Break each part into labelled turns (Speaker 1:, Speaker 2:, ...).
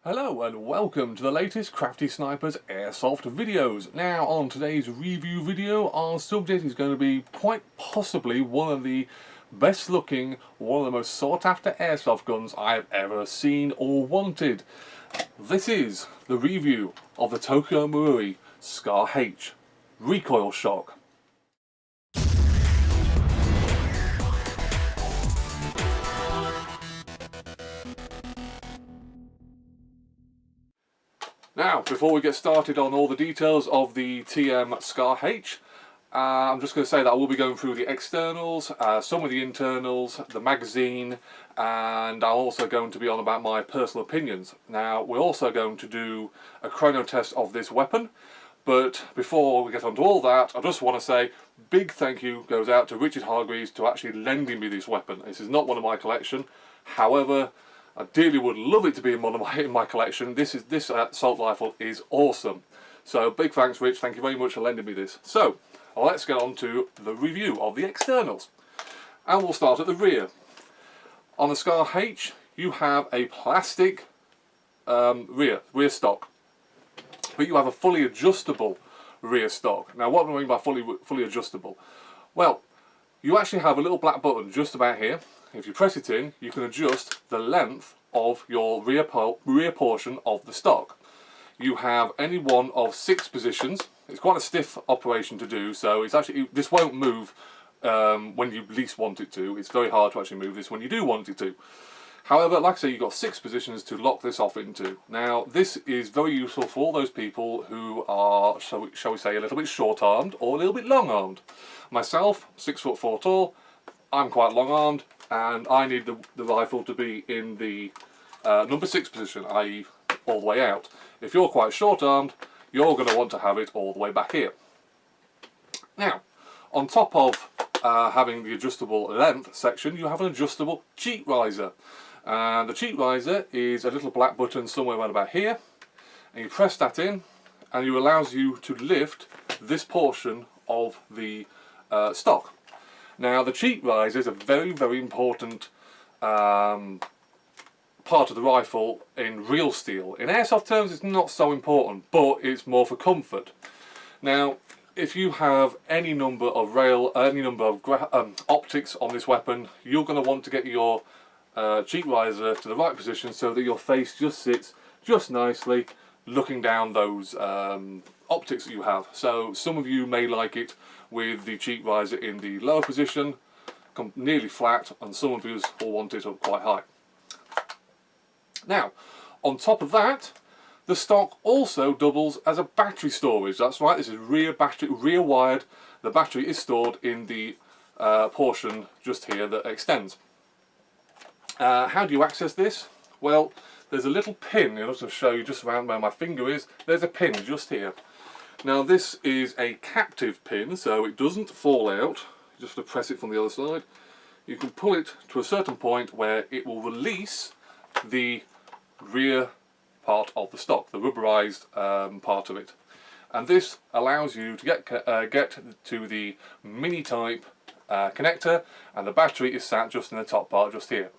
Speaker 1: Hello and welcome to the latest CraftySniper's Airsoft videos. Now on today's review video, our subject is going to be quite possibly one of the best looking, one of the most sought after airsoft guns I've ever seen or wanted. This is the review of the TM SCAR H Recoil Shock. Now, before we get started on all the details of the TM SCAR H, I'm just going to say that I will be going through the externals, some of the internals, the magazine, and I'm also going to be on about my personal opinions. Now, we're also going to do a chrono test of this weapon, but before we get on to all that, I just want to say big thank you goes out to Richard Hargreaves to actually lending me this weapon. This is not one of my collection, however, I dearly would love it to be in my collection. This assault rifle is awesome. So big thanks, Rich. Thank you very much for lending me this. So let's get on to the review of the externals. And we'll start at the rear. On the SCAR H, you have a plastic rear stock. But you have a fully adjustable rear stock. Now what do I mean by fully adjustable? Well, you actually have a little black button just about here. If you press it in, you can adjust the length of your rear portion of the stock. You have any one of 6 positions. It's quite a stiff operation to do, so this won't move when you least want it to. It's very hard to actually move this when you do want it to. However, like I say, you've got 6 positions to lock this off into. Now, this is very useful for all those people who are, shall we say, a little bit short-armed or a little bit long-armed. Myself, 6'4" tall, I'm quite long-armed, and I need the rifle to be in the number 6 position, i.e. all the way out. If you're quite short-armed, you're going to want to have it all the way back here. Now, on top of having the adjustable length section, you have an adjustable cheek riser. And the cheek riser is a little black button somewhere around about here, and you press that in, and it allows you to lift this portion of the stock. Now, the cheek riser is a very, very important part of the rifle in real steel. In airsoft terms, it's not so important, but it's more for comfort. Now, if you have any number of optics on this weapon, you're going to want to get your cheek riser to the right position so that your face just sits just nicely looking down those optics that you have. So some of you may like it with the cheek riser in the lower position, nearly flat, and some of you will want it up quite high. Now, on top of that, the stock also doubles as a battery storage. That's right, this is rear wired. The battery is stored in the portion just here that extends. How do you access this? Well, there's a little pin, I'll just show you just around where my finger is. There's a pin just here. Now this is a captive pin, so it doesn't fall out. You just have to press it from the other side. You can pull it to a certain point where it will release the rear part of the stock, the rubberized part of it. And this allows you to get to the mini type connector, and the battery is sat just in the top part just here.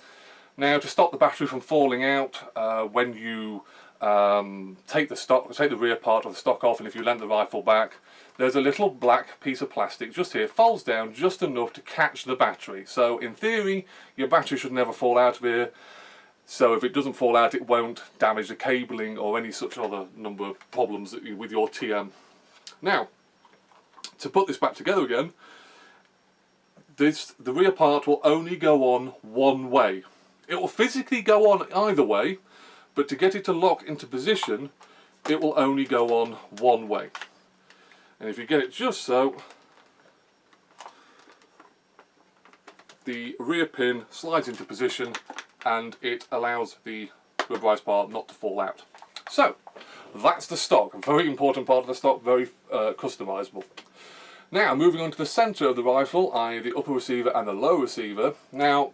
Speaker 1: Now, to stop the battery from falling out when you take the rear part of the stock off, and if you land the rifle back, there's a little black piece of plastic just here, folds down just enough to catch the battery. So in theory, your battery should never fall out of here. So if it doesn't fall out, it won't damage the cabling or any such other number of problems with your TM. Now, to put this back together again, the rear part will only go on one way. It will physically go on either way, but to get it to lock into position, it will only go on one way. And if you get it just so, the rear pin slides into position and it allows the rubberized part not to fall out. So, that's the stock, a very important part of the stock, very customizable. Now, moving on to the centre of the rifle, i.e. the upper receiver and the lower receiver. Now,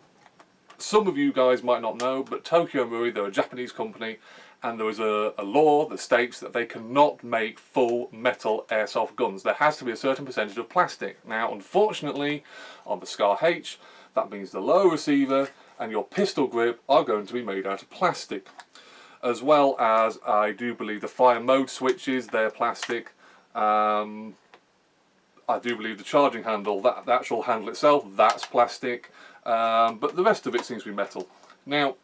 Speaker 1: some of you guys might not know, but Tokyo Marui, they're a Japanese company, and there is a law that states that they cannot make full metal airsoft guns. There has to be a certain percentage of plastic. Now, unfortunately, on the SCAR H, that means the lower receiver and your pistol grip are going to be made out of plastic. as well as I do believe the fire mode switches, they're plastic. I do believe the charging handle, the actual handle itself, that's plastic, but the rest of it seems to be metal. Now,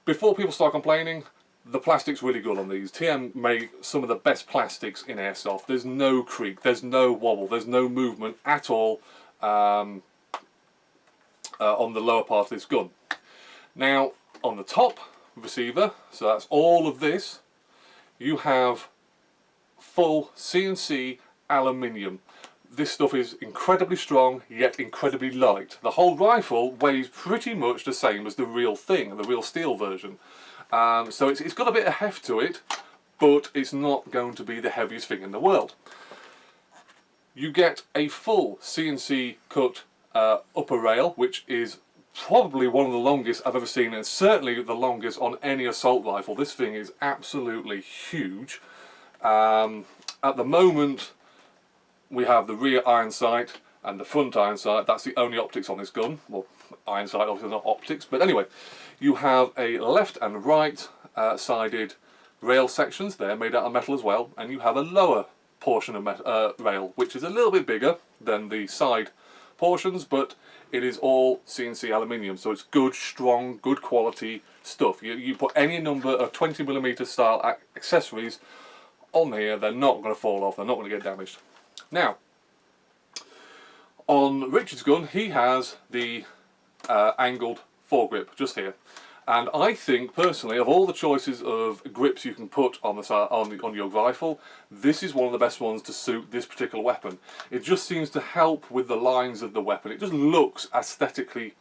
Speaker 1: before people start complaining, the plastic's really good on these. TM make some of the best plastics in airsoft. There's no creak, there's no wobble, there's no movement at all on the lower part of this gun. Now, on the top receiver, so that's all of this, you have full CNC aluminium. This stuff is incredibly strong, yet incredibly light. The whole rifle weighs pretty much the same as the real thing, the real steel version. So it's got a bit of heft to it, but it's not going to be the heaviest thing in the world. You get a full CNC cut upper rail, which is probably one of the longest I've ever seen, and certainly the longest on any assault rifle. This thing is absolutely huge. At the moment, we have the rear iron sight and the front iron sight. That's the only optics on this gun. Well, iron sight obviously not optics, but anyway, you have a left and right sided rail sections. They're made out of metal as well, and you have a lower portion of rail, which is a little bit bigger than the side portions, but it is all CNC aluminium, so it's good, strong, good quality stuff. You put any number of 20mm style accessories on here, they're not going to fall off, they're not going to get damaged. Now, on Richard's gun, he has the angled foregrip just here, and I think personally, of all the choices of grips you can put on the side on your rifle, this is one of the best ones to suit this particular weapon. It just seems to help with the lines of the weapon. It just looks aesthetically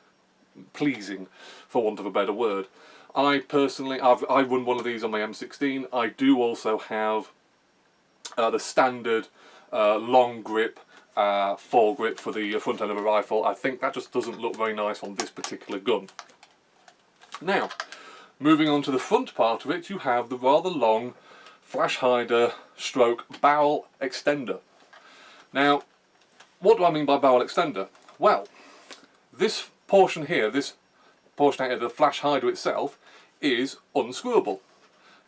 Speaker 1: pleasing, for want of a better word. I personally, I run one of these on my M16. I do also have the standard long grip foregrip for the front end of a rifle. I think that just doesn't look very nice on this particular gun. Now, moving on to the front part of it, you have the rather long flash hider stroke barrel extender. Now, what do I mean by barrel extender? Well, this portion here, this portion out of the flash hider itself, is unscrewable.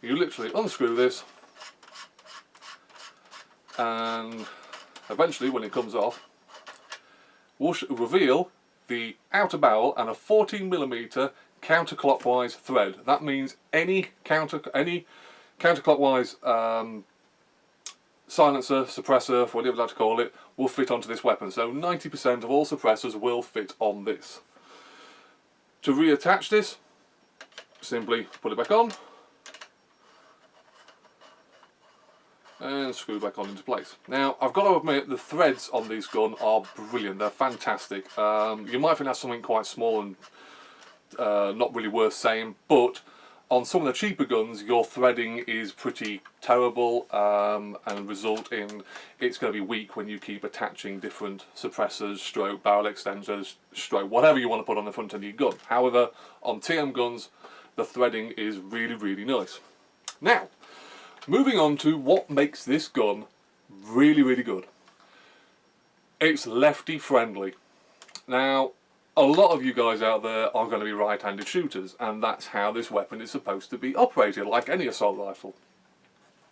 Speaker 1: You literally unscrew this, and eventually when it comes off, we'll reveal the outer barrel and a 14mm counterclockwise thread. That means any counterclockwise silencer, suppressor, whatever you like to call it, will fit onto this weapon. So 90% of all suppressors will fit on this. To reattach this, simply put it back on and screw back on into place. Now, I've got to admit, the threads on these guns are brilliant. They're fantastic. You might think that's something quite small and not really worth saying, but on some of the cheaper guns, your threading is pretty terrible, and result in it's going to be weak when you keep attaching different suppressors, stroke, barrel extenders, stroke, whatever you want to put on the front end of your gun. However, on TM guns, the threading is really, really nice. Now, moving on to what makes this gun really, really good. It's lefty friendly. Now, a lot of you guys out there are going to be right-handed shooters, and that's how this weapon is supposed to be operated, like any assault rifle.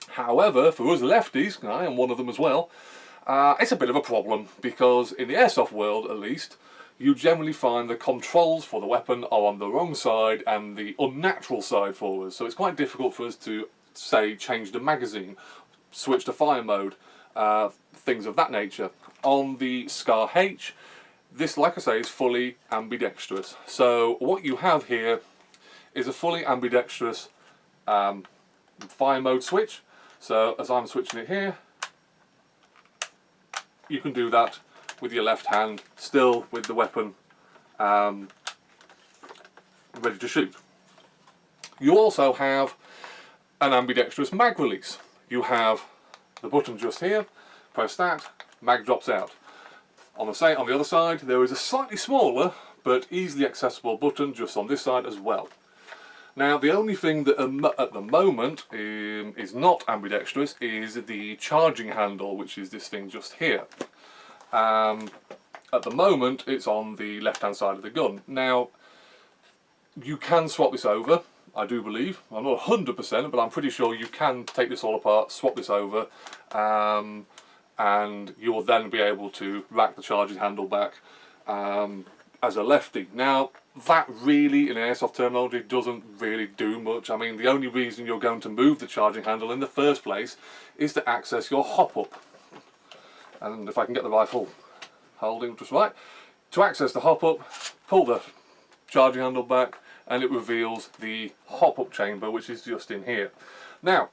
Speaker 1: However, for us lefties, and I am one of them as well, it's a bit of a problem, because in the airsoft world at least, you generally find the controls for the weapon are on the wrong side and the unnatural side for us. So it's quite difficult for us to, say, change the magazine, switch to fire mode, things of that nature. On the SCAR H, this, like I say, is fully ambidextrous. So what you have here is a fully ambidextrous fire mode switch. So as I'm switching it here, you can do that with your left hand, still with the weapon ready to shoot. You also have an ambidextrous mag release. You have the button just here, press that, mag drops out. On the other side, there is a slightly smaller but easily accessible button just on this side as well. Now, the only thing that at the moment is not ambidextrous is the charging handle, which is this thing just here. At the moment, it's on the left-hand side of the gun. Now, you can swap this over. I do believe. I'm not 100%, but I'm pretty sure you can take this all apart, swap this over, and you will then be able to rack the charging handle back as a lefty. Now, that really, in airsoft terminology, doesn't really do much. I mean, the only reason you're going to move the charging handle in the first place is to access your hop-up. And if I can get the rifle holding just right, to access the hop-up, pull the charging handle back, and it reveals the hop-up chamber, which is just in here. Now,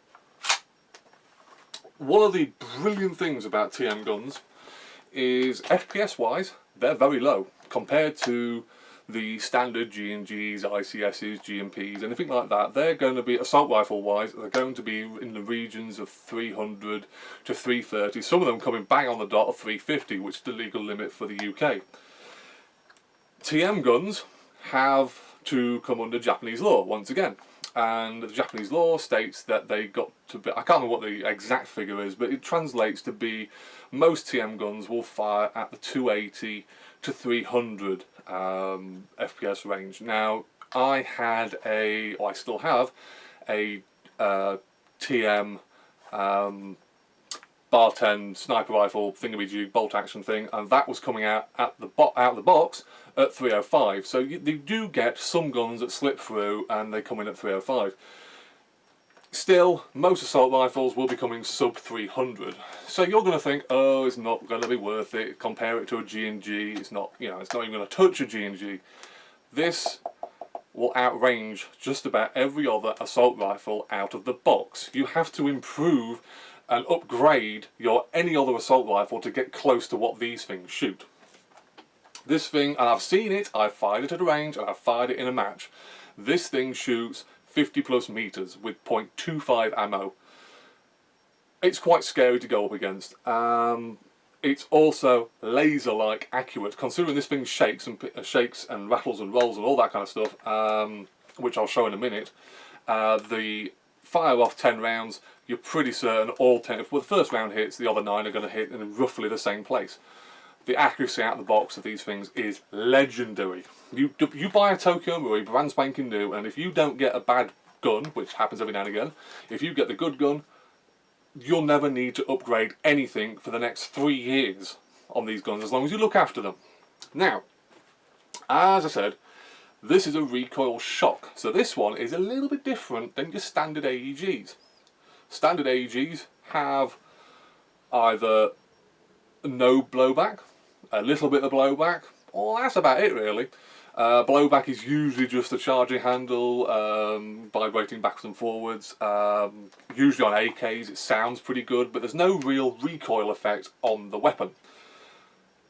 Speaker 1: one of the brilliant things about TM guns is FPS-wise, they're very low compared to the standard G&Gs, ICSs, GMPs, anything like that. They're going to be, assault rifle-wise, they're going to be in the regions of 300 to 330. Some of them coming bang on the dot of 350, which is the legal limit for the UK. TM guns have to come under Japanese law once again, and the Japanese law states that they got to be, I can't remember what the exact figure is, but it translates to be most TM guns will fire at the 280 to 300 FPS range. Now, I had a, or I still have a TM bar 10 sniper rifle thingamajig bolt action thing, and that was coming out at the out of the box at 305. So you do get some guns that slip through and they come in at 305. Still, most assault rifles will be coming sub 300. So you're going to think, oh, it's not going to be worth it. Compare it to a G&G. It's not, you know, it's not even going to touch a G&G. This will outrange just about every other assault rifle out of the box. You have to improve and upgrade your any other assault rifle to get close to what these things shoot. This thing, and I've seen it, I've fired it at a range, and I've fired it in a match. This thing shoots 50 plus meters with .25 ammo. It's quite scary to go up against. It's also laser-like accurate, considering this thing shakes and rattles and rolls and all that kind of stuff, which I'll show in a minute. The fire off 10 rounds, you're pretty certain all 10, if the first round hits, the other 9 are going to hit in roughly the same place. The accuracy out of the box of these things is legendary. You buy a Tokyo Marui brand spanking new, and if you don't get a bad gun, which happens every now and again, if you get the good gun, you'll never need to upgrade anything for the next 3 years on these guns, as long as you look after them. Now, as I said, this is a recoil shock, so this one is a little bit different than your standard AEGs. Standard AEGs have either no blowback, a little bit of blowback, or that's about it really. Blowback is usually just the charging handle vibrating backwards and forwards. Usually on AKs it sounds pretty good, but there's no real recoil effect on the weapon.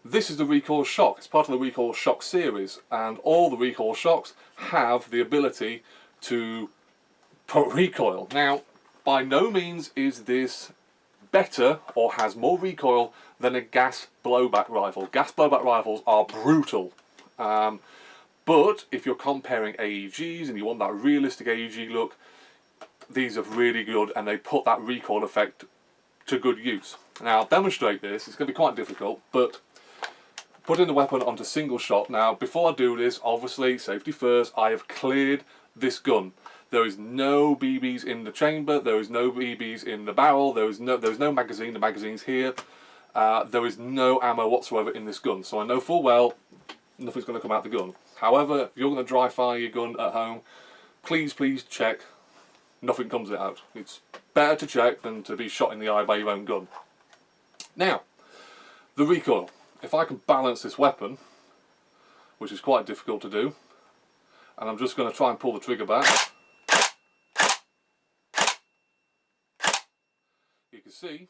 Speaker 1: This is the recoil shock. It's part of the recoil shock series, and all the recoil shocks have the ability to put recoil. Now, by no means is this better or has more recoil than a gas blowback rifle. Gas blowback rifles are brutal. But if you're comparing AEGs and you want that realistic AEG look, these are really good, and they put that recoil effect to good use. Now, I'll demonstrate this. It's going to be quite difficult, but putting the weapon onto single shot. Now, before I do this, obviously, safety first, I have cleared this gun. There is no BBs in the chamber, there is no BBs in the barrel, there is no magazine, the magazine's here. There is no ammo whatsoever in this gun, so I know full well nothing's going to come out the gun. However, if you're going to dry fire your gun at home, please check nothing comes out. It's better to check than to be shot in the eye by your own gun. Now, the recoil. If I can balance this weapon, which is quite difficult to do, and I'm just going to try and pull the trigger back. You can see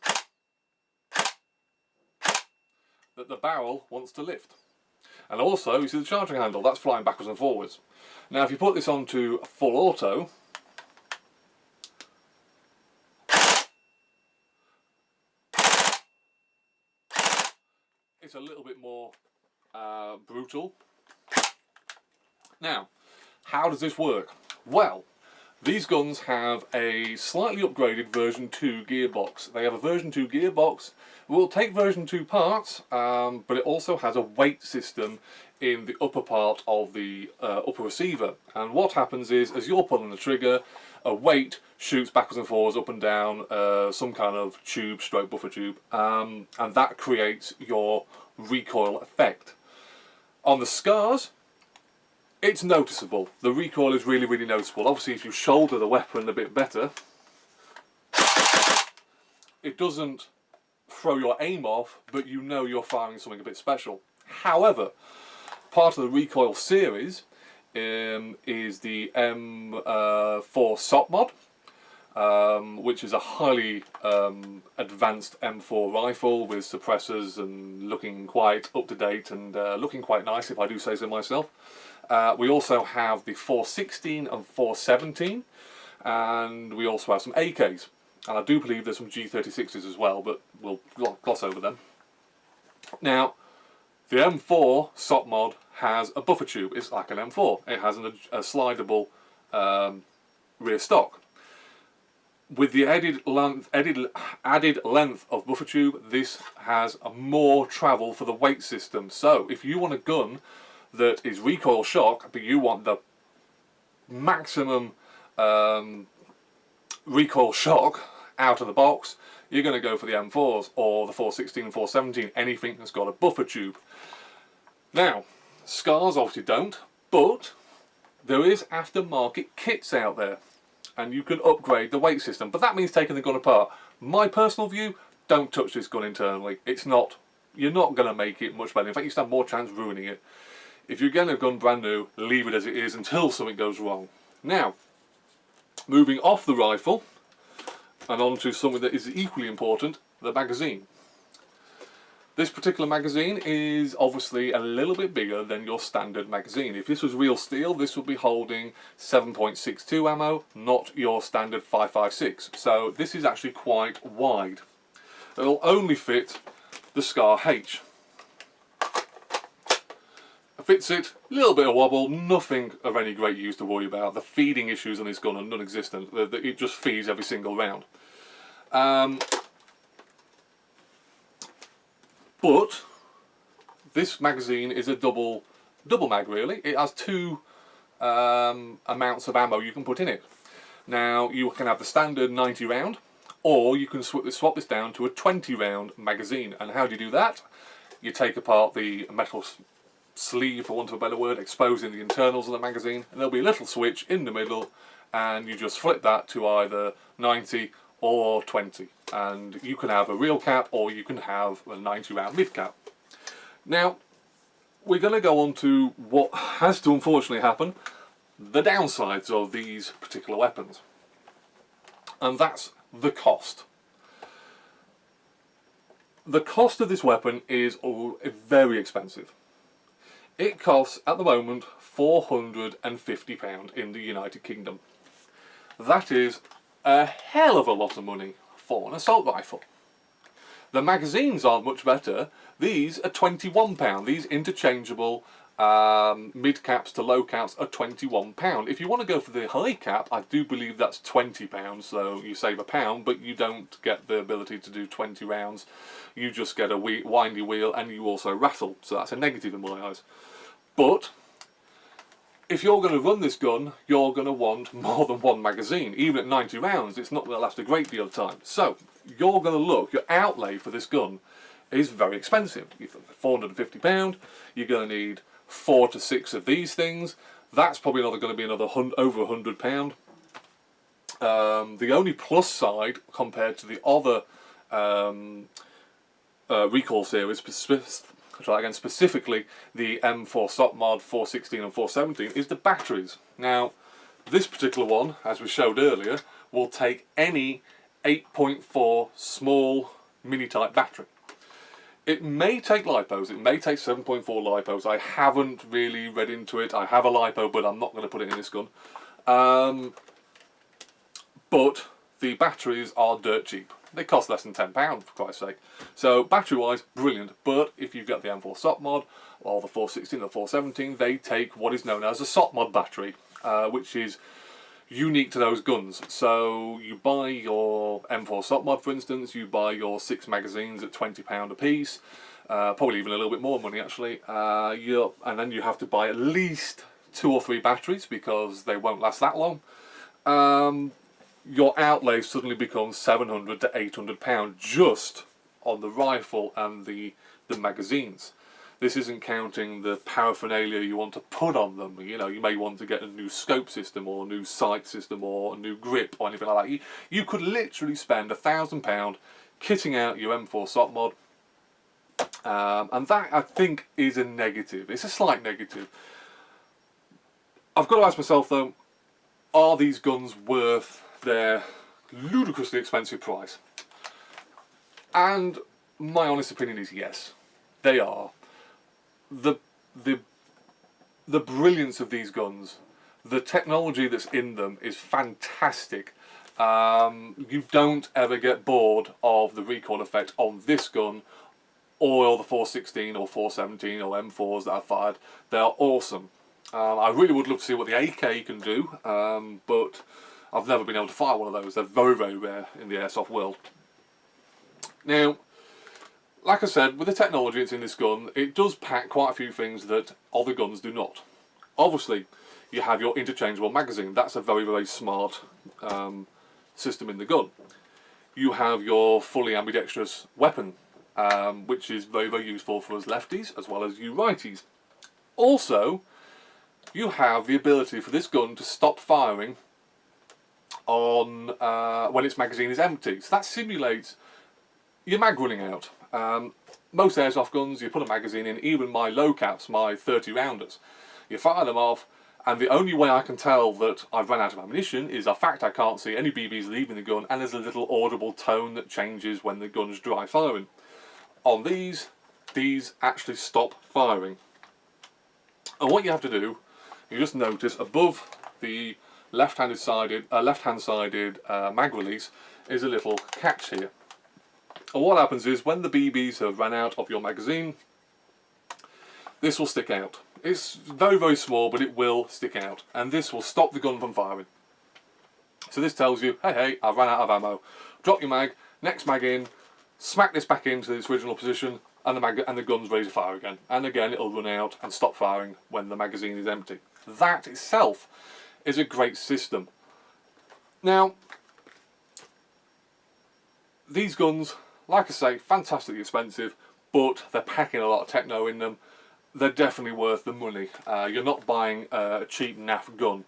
Speaker 1: that the barrel wants to lift. And also, you see the charging handle, that's flying backwards and forwards. Now, if you put this onto full auto, it's a little bit more brutal. Now, how does this work? Well, These guns have a slightly upgraded version 2 gearbox. They have a version 2 gearbox. We'll take version 2 parts, but it also has a weight system in the upper part of the upper receiver. And what happens is, as you're pulling the trigger, a weight shoots backwards and forwards, up and down, some kind of tube, stroke buffer tube, and that creates your recoil effect. On the SCARs, it's noticeable. The recoil is really, really noticeable. Obviously, if you shoulder the weapon a bit better, it doesn't throw your aim off, but you know you're firing something a bit special. However, part of the recoil series is the M4 SOP mod, which is a highly advanced M4 rifle with suppressors and looking quite up to date and looking quite nice, if I do say so myself. We also have the 416 and 417, and we also have some AKs. And I do believe there's some G36s as well, but we'll gloss over them. Now, the M4 SOP mod has a buffer tube. It's like an M4. It has a slidable rear stock. With the added length of buffer tube, this has a more travel for the weight system. So, if you want a gun that is recoil shock, but you want the maximum recoil shock out of the box, you're going to go for the M4s or the 416 and 417, anything that's got a buffer tube. Now, SCARs obviously don't, but there is aftermarket kits out there, and you can upgrade the weight system, but that means taking the gun apart. My personal view, don't touch this gun internally. It's not, you're not going to make it much better. In fact, you stand more chance of ruining it. If you're getting a gun brand new, leave it as it is until something goes wrong. Now, moving off the rifle and on to something that is equally important, the magazine. This particular magazine is obviously a little bit bigger than your standard magazine. If this was real steel, this would be holding 7.62 ammo, not your standard 5.56. So this is actually quite wide. It'll only fit the SCAR H. Fits it, a little bit of wobble, nothing of any great use to worry about. The feeding issues on this gun are non-existent. It just feeds every single round. But this magazine is a double mag really. It has two amounts of ammo you can put in it. Now you can have the standard 90 round, or you can swap this down to a 20 round magazine. And how do you do that? You take apart the metal sleeve, for want of a better word, exposing the internals of the magazine, and there'll be a little switch in the middle, and you just flip that to either 90 or 20, and you can have a real cap or you can have a 90 round mid cap. Now we're going to go on to what has to unfortunately happen, the downsides of these particular weapons, and that's the cost. The cost of this weapon is very expensive. It costs, at the moment, £450 in the United Kingdom. That is a hell of a lot of money for an assault rifle. The magazines aren't much better. These are £21. These interchangeable mid caps to low caps are £21. If you want to go for the high cap, I do believe that's £20, so you save £1, but you don't get the ability to do 20 rounds. You just get a windy wheel, and you also rattle, so that's a negative in my eyes. But if you're going to run this gun, you're going to want more than one magazine. Even at 90 rounds, it's not going to last a great deal of time. So you're going to look, your outlay for this gun is very expensive. £450, you're going to need 4 to 6 of these things. That's probably going to be another over £100. The only plus side compared to the other recoil series, specifically the M4 SOP mod 416 and 417, is the batteries. Now this particular one, as we showed earlier, will take any 8.4 small mini type battery. It may take LiPos, it may take 7.4 LiPos. I haven't really read into it. I have a LiPo, but I'm not going to put it in this gun. But the batteries are dirt cheap. They cost less than £10, for Christ's sake. So battery wise, brilliant. But if you've got the M4 SOP mod or the 416 or 417, they take what is known as a SOP mod battery, which is unique to those guns. So you buy your M4 Stock Mod, for instance, you buy your 6 magazines at £20 a piece, probably even a little bit more money actually, and then you have to buy at least 2 or 3 batteries because they won't last that long. Your outlay suddenly becomes £700 to £800 just on the rifle and the magazines. This isn't counting the paraphernalia you want to put on them. You know, you may want to get a new scope system or a new sight system or a new grip or anything like that. You could literally spend £1,000 kitting out your M4 Stock Mod, and that I think is a negative. It's a slight negative. I've got to ask myself though, are these guns worth their ludicrously expensive price? And my honest opinion is yes, they are. The brilliance of these guns, the technology that's in them is fantastic. You don't ever get bored of the recoil effect on this gun or the 416 or 417 or M4s that I've fired. They are awesome. I really would love to see what the AK can do, but I've never been able to fire one of those. They're very, very rare in the airsoft world. Now, like I said, with the technology that's in this gun, it does pack quite a few things that other guns do not. Obviously, you have your interchangeable magazine. That's a very, very smart system in the gun. You have your fully ambidextrous weapon, which is very, very useful for us lefties as well as you righties. Also, you have the ability for this gun to stop firing on when its magazine is empty. So that simulates your mag running out. Most airsoft guns, you put a magazine in, even my low caps, my 30 rounders, you fire them off, and the only way I can tell that I've run out of ammunition is the fact I can't see any BBs leaving the gun, and there's a little audible tone that changes when the gun's dry firing. On these actually stop firing. And what you have to do, you just notice above the left-hand sided mag release is a little catch here. And what happens is when the BBs have run out of your magazine, this will stick out. It's very, very small, but it will stick out, and this will stop the gun from firing. So this tells you, hey, I've run out of ammo. Drop your mag, next mag in, smack this back into its original position, and the gun's ready to fire again. And again, it'll run out and stop firing when the magazine is empty. That itself is a great system. Now, these guns, like I say, fantastically expensive, but they're packing a lot of techno in them. They're definitely worth the money. You're not buying a cheap naff gun.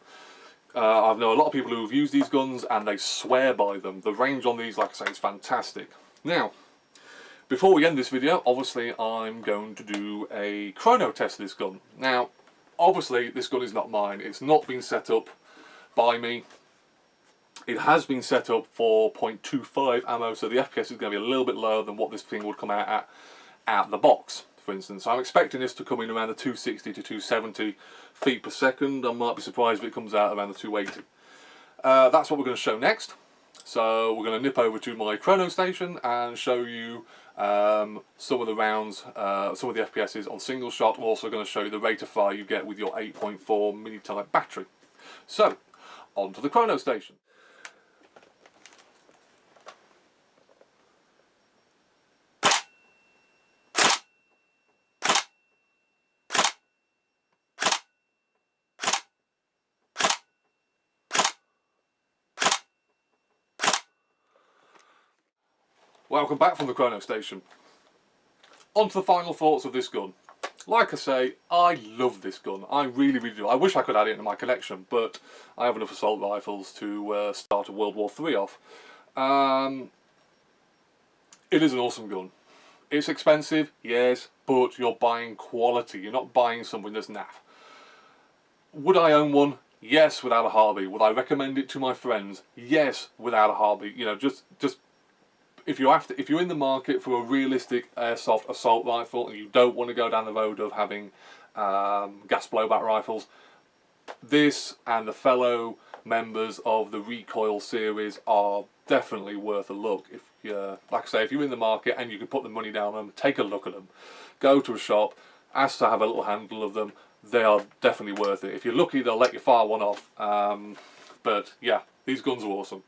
Speaker 1: I know a lot of people who have used these guns and they swear by them. The range on these, like I say, is fantastic. Now, before we end this video, obviously I'm going to do a chrono test of this gun. Now, obviously this gun is not mine. It's not been set up by me. It has been set up for 0.25 ammo, so the FPS is going to be a little bit lower than what this thing would come out at the box, for instance. I'm expecting this to come in around the 260 to 270 feet per second. I might be surprised if it comes out around the 280. That's what we're going to show next. So we're going to nip over to my chrono station and show you some of the rounds, some of the FPSs on single shot. We're also going to show you the rate of fire you get with your 8.4 mini-type battery. So, on to the chrono station. Welcome back from the chrono station. On to the final thoughts of this gun. Like I say, I love this gun. I really, really do. I wish I could add it into my collection, but I have enough assault rifles to start a World War III off. It is an awesome gun. It's expensive, yes, but you're buying quality. You're not buying something that's naff. Would I own one? Yes, without a heartbeat. Would I recommend it to my friends? Yes, without a heartbeat. You know, just if you're in the market for a realistic airsoft assault rifle and you don't want to go down the road of having gas blowback rifles, this and the fellow members of the Recoil series are definitely worth a look. If you're, like I say, if you're in the market and you can put the money down on them, take a look at them. Go to a shop, ask to have a little handle of them. They are definitely worth it. If you're lucky, they'll let you fire one off. But yeah, these guns are awesome.